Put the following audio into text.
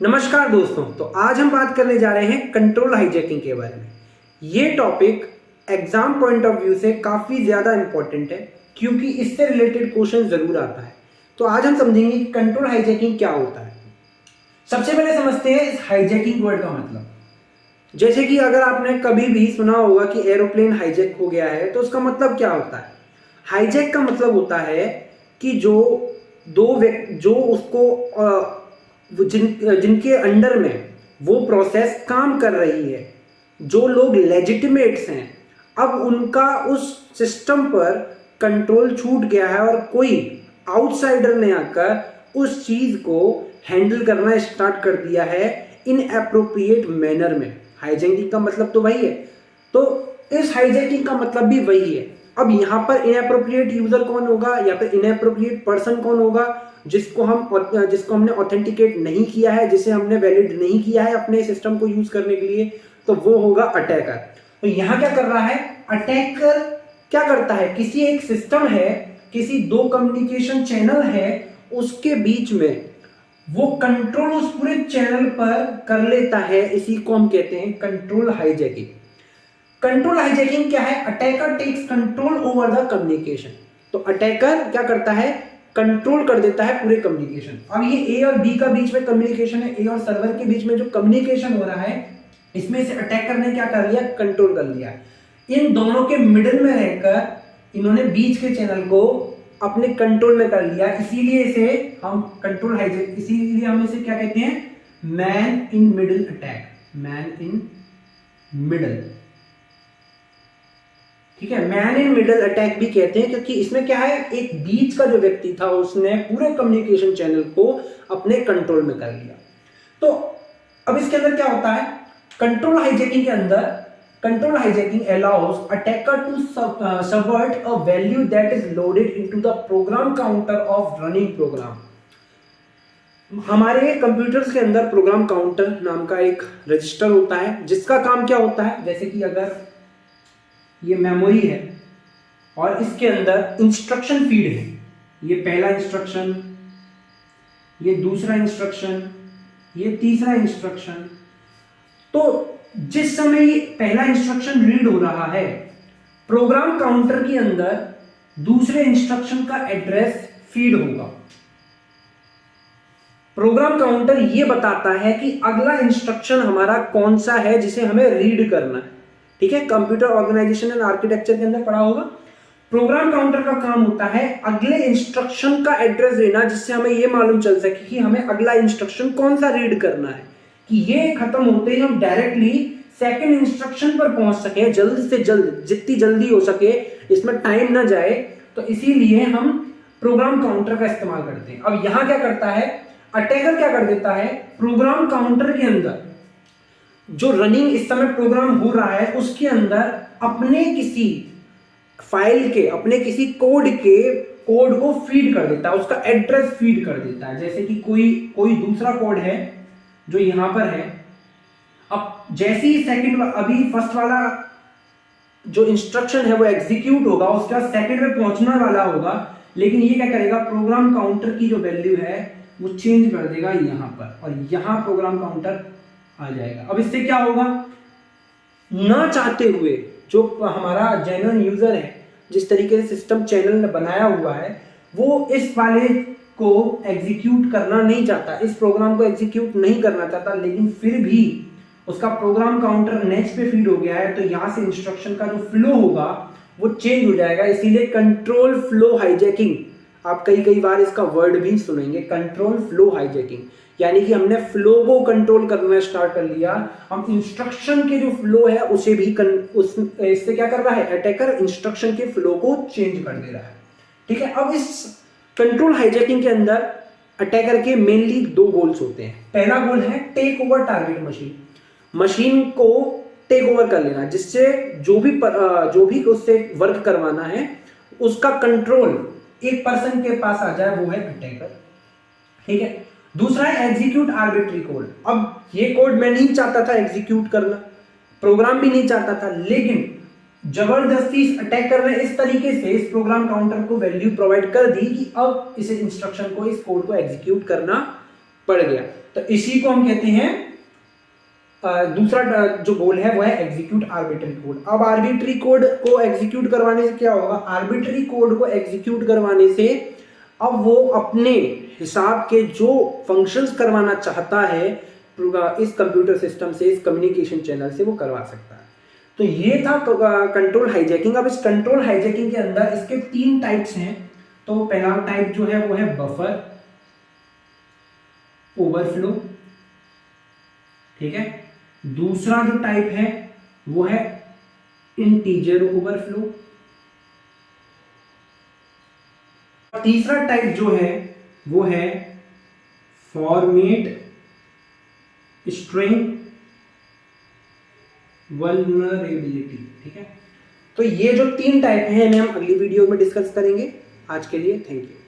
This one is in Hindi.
नमस्कार दोस्तों। तो आज हम बात करने जा रहे हैं कंट्रोल हाईजैकिंग के बारे में। ये topic exam point of view से काफ़ी ज़्यादा इंपॉर्टेंट है क्योंकि इससे रिलेटेड क्वेश्चन ज़रूर आता है। तो आज हम समझेंगे कि कंट्रोल हाईजैकिंग क्या होता है। सबसे पहले समझते हैं इस हाईजैकिंग वर्ड का मतलब। जैसे कि अगर आपने कभी भी सुना होगा कि एरोप्लेन हाईजैक हो गया है, तो उसका मतलब क्या होता है। हाईजैक का मतलब होता है कि जो उसको जिनके अंडर में वो प्रोसेस काम कर रही है, जो लोग लेजिटिमेट्स हैं, अब उनका उस सिस्टम पर कंट्रोल छूट गया है और कोई आउटसाइडर ने आकर उस चीज को हैंडल करना स्टार्ट कर दिया है इन एप्रोप्रिएट मैनर में। हाईजैकिंग का मतलब तो वही है। तो इस हाईजैकिंग का मतलब भी वही है। अब यहाँ पर इनएप्रोप्रिएट यूजर कौन होगा या फिर इनएप्रोप्रिएट पर्सन कौन होगा, जिसको हमने ऑथेंटिकेट नहीं किया है, जिसे हमने वैलिड नहीं किया है अपने सिस्टम को यूज करने के लिए, तो वो होगा अटैकर। तो यहाँ क्या कर रहा है अटैकर, क्या करता है, किसी एक सिस्टम है, किसी दो कम्युनिकेशन चैनल है, उसके बीच में वो कंट्रोल उस पूरे चैनल पर कर लेता है। इसी को हम कहते हैं कंट्रोल हाईजैकिंग। कंट्रोल हाईजैकिंग क्या है? Attacker takes control over the communication. तो अटैकर क्या करता है, कंट्रोल कर देता है पूरे कम्युनिकेशन। अब ये ए और बी का बीच में कम्युनिकेशन है, ए और सर्वर के बीच में जो कम्युनिकेशन हो रहा है, इसमें से अटैकर ने क्या कर लिया, कंट्रोल कर लिया। इन दोनों के मिडिल में रहकर इन्होंने बीच के चैनल को अपने कंट्रोल में कर लिया। इसीलिए इसे हम कंट्रोल हाईजैक, इसीलिए हम इसे क्या कहते हैं, man in middle attack. Man in middle, ठीक है, मैन इन मिडिल अटैक भी कहते हैं, क्योंकि इसमें क्या है, एक बीच का जो व्यक्ति था उसने पूरे कम्युनिकेशन चैनल को अपने कंट्रोल में कर लिया। तो अब इसके अंदर क्या होता है, कंट्रोल हाईजैकिंग के अंदर, control hijacking allows attacker to subvert a value that is loaded into the program counter of running program. हमारे कंप्यूटर्स के अंदर प्रोग्राम काउंटर नाम का एक रजिस्टर होता है, जिसका काम क्या होता है, जैसे कि अगर ये मेमोरी है और इसके अंदर इंस्ट्रक्शन फीड है, ये पहला इंस्ट्रक्शन, ये दूसरा इंस्ट्रक्शन, ये तीसरा इंस्ट्रक्शन। तो जिस समय ये पहला इंस्ट्रक्शन रीड हो रहा है, प्रोग्राम काउंटर के अंदर दूसरे इंस्ट्रक्शन का एड्रेस फीड होगा। प्रोग्राम काउंटर ये बताता है कि अगला इंस्ट्रक्शन हमारा कौन सा है जिसे हमें रीड करना है। ठीक है, कंप्यूटर ऑर्गेनाइजेशन एंड आर्किटेक्चर के अंदर पढ़ा होगा। प्रोग्राम काउंटर का काम होता है अगले इंस्ट्रक्शन का एड्रेस देना, जिससे हमें यह मालूम चल सके कि हमें अगला इंस्ट्रक्शन कौन सा रीड करना है, कि ये खत्म होते ही हम डायरेक्टली सेकंड इंस्ट्रक्शन पर पहुंच सके, जल्द से जल्द, जितनी जल्दी हो सके, इसमें टाइम ना जाए। तो इसीलिए हम प्रोग्राम काउंटर का इस्तेमाल करते हैं। अब यहां क्या करता है अटैकर, क्या कर देता है, प्रोग्राम काउंटर के अंदर जो रनिंग इस समय प्रोग्राम हो रहा है उसके अंदर अपने किसी फाइल के, अपने किसी कोड को फीड कर देता है, उसका एड्रेस फीड कर देता है। जैसे कि कोई दूसरा कोड है जो यहां पर है। अब जैसे ही सेकंड, अभी फर्स्ट वाला जो इंस्ट्रक्शन है वो एग्जीक्यूट होगा, उसके बाद सेकंड में पहुंचने वाला होगा, लेकिन ये क्या करेगा, प्रोग्राम काउंटर की जो वैल्यू है वो चेंज कर देगा यहां पर, और यहां प्रोग्राम काउंटर आ जाएगा। अब इससे क्या होगा, ना चाहते हुए जो हमारा जेन्युइन यूजर है, जिस तरीके से सिस्टम चैनल ने बनाया हुआ है, वो इस वाले को एग्जीक्यूट करना नहीं चाहता, इस प्रोग्राम को एग्जीक्यूट नहीं करना चाहता, लेकिन फिर भी उसका प्रोग्राम काउंटर नेक्स्ट पे फीड हो गया है, तो यहां से इंस्ट्रक्शन का जो फ्लो होगा वो चेंज हो जाएगा। इसीलिए कंट्रोल फ्लो हाईजैकिंग, आप कई बार इसका वर्ड भी सुनेंगे, कंट्रोल फ्लो हाईजैकिंग, यानी कि हमने फ्लो को कंट्रोल करना स्टार्ट कर लिया। हम इंस्ट्रक्शन के जो फ्लो है उसे भी इससे क्या कर रहा है, अटैकर इंस्ट्रक्शन के फ्लो को चेंज कर दे रहा है। ठीक है, अब इस कंट्रोल हाईजैकिंग के अंदर अटैकर के मेनली दो गोल्स होते हैं। पहला गोल है टेक ओवर टारगेट मशीन को टेक ओवर कर लेना, जिससे जो भी उससे वर्क करवाना है उसका कंट्रोल एक पर्सन के पास आ जाए, वो है अटैकर। ठीक है, दूसरा है एग्जीक्यूट आर्बिट्री कोड। अब ये कोड मैं नहीं चाहता था एग्जीक्यूट करना, प्रोग्राम भी नहीं चाहता था, लेकिन जबरदस्ती इस अटैकर ने इस तरीके से इस प्रोग्राम काउंटर को वैल्यू प्रोवाइड कर दी कि अब इस इंस्ट्रक्शन को, इस कोड को एग्जीक्यूट करना पड़ गया। तो इसी को हम कहते हैं दूसरा जो गोल है वो है एग्जीक्यूट आर्बिट्री कोड। अब आर्बिट्री कोड को एग्जीक्यूट करवाने से क्या होगा, आर्बिट्री कोड को एग्जीक्यूट करवाने से अब वो अपने हिसाब के जो फंक्शंस करवाना चाहता है इस कंप्यूटर सिस्टम से, इस कम्युनिकेशन चैनल से, वो करवा सकता है। तो ये था कंट्रोल हाईजैकिंग। अब इस कंट्रोल हाईजैकिंग के अंदर इसके 3 टाइप्स हैं। तो पहला टाइप जो है वो है बफर ओवरफ्लो, ठीक है। दूसरा जो टाइप है वो है इंटीजर ओवरफ्लो। तीसरा टाइप जो है वो है फॉर्मेट स्ट्रिंग वल्नरेबिलिटी, ठीक है। तो ये जो 3 टाइप हैं इन्हें हम अगली वीडियो में डिस्कस करेंगे। आज के लिए थैंक यू।